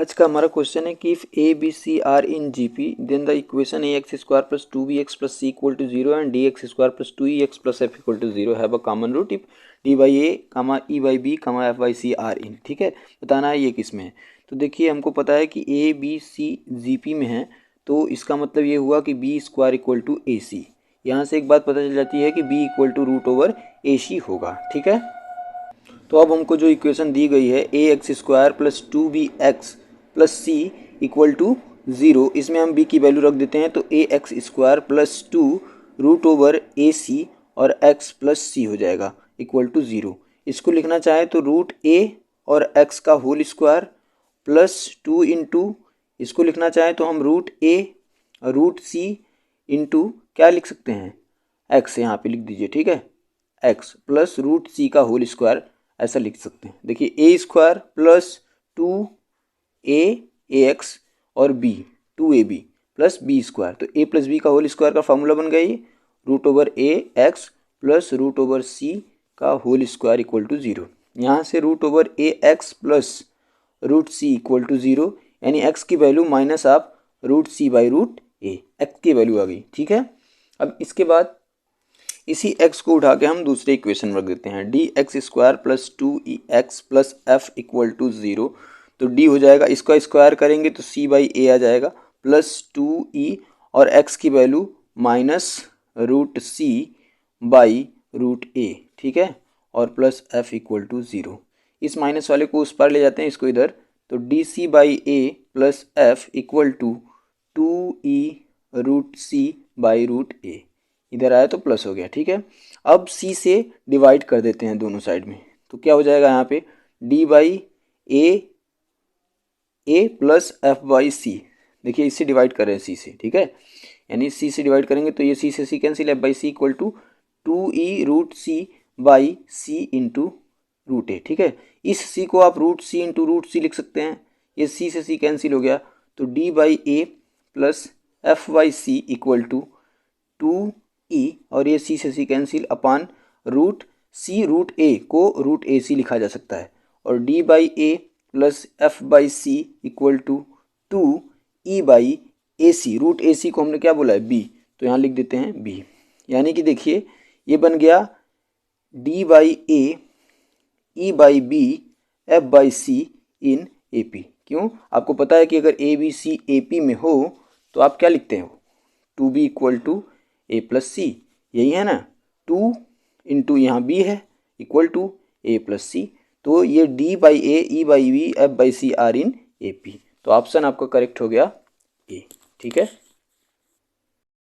आज का हमारा क्वेश्चन है कि if a b c are in GP then the equation a x square plus 2bx plus C equal to 0 and d x square plus 2ex plus F equal to 0 have a common root if d by a comma e by b comma f by C are in. ठीक है, बताना है ये किस में है। तो देखिए हमको पता है कि ए बी सी जीपी में है, तो इसका मतलब ये हुआ कि B square equal to A C. यहाँ से एक बात पता चल जाती है कि B equal to root over A C होगा। ठीक है, तो अब हमको जो इक्वेशन दी गई है A x square plus 2bx plus C equal to 0, इसमें हम b की वैल्यू रख देते हैं, तो A x square plus 2 root over A C और x प्लस सी हो जाएगा इक्वल टू 0। इसको लिखना चाहे तो रूट ए और x का होल स्क्वायर प्लस 2 इंटू, इसको लिखना चाहे तो हम रूट ए रूट सी इंटू क्या लिख सकते हैं, x यहाँ पे लिख दीजिए। ठीक है, x प्लस रूट सी का होल स्क्वायर ऐसा लिख सकते हैं। देखिए a square plus 2a ax और b 2ab plus b square, तो a प्लस बी का होल स्क्वायर का फॉर्मूला बन गया ये root over a x plus root over c का होल स्क्वायर इक्वल टू 0। यहाँ से root over a x plus root c equal to 0, यानी x की वैल्यू माइनस आप root C by root a, x की वैल्यू आ गई। ठीक है, अब इसके बाद इसी x को उठा के हम दूसरे इक्वेशन में रख देते हैं, d x square plus 2ex plus F equal to 0। तो d हो जाएगा, इसका स्क्वायर करेंगे तो c बाई ए आ जाएगा प्लस 2e और x की value minus root C by root A. ठीक है, और प्लस f इक्वल टू 0। इस माइनस वाले को उस पर ले जाते हैं, इसको इधर, तो D C by A plus F equal to 2e root C by root A, इधर आया तो प्लस हो गया। ठीक है, अब c से डिवाइड कर देते हैं दोनों साइड में, तो क्या हो जाएगा यहाँ पे d by A plus F by C. देखिए इससे डिवाइड कर रहे हैं c से। ठीक है, यानी c से डिवाइड करेंगे तो ये c से c cancel, F by C equal to 2e root C by C into root A. ठीक है, इस c को आप root C into root C लिख सकते हैं, ये c से c कैंसिल हो गया, तो d by A plus F by C equal to 2e और ये c से c कैंसिल अपान रूट सी रूट ए को रूट ए सी लिखा जा सकता है, और d by A plus F by C equal to 2e by A C, root A C को हमने क्या बोला है b, तो यहाँ लिख देते हैं b। यानी कि देखिए ये बन गया d by A E by B F by c in A P. क्यों, आपको पता है कि अगर ए बी सी ए पी में हो तो आप क्या लिखते हो, 2b equal to A plus C, यही है ना, 2 इंटू यहाँ b है equal to A plus C, तो ये d by A E by B F by C are in A P, तो ऑप्शन आपका करेक्ट हो गया ए। ठीक है।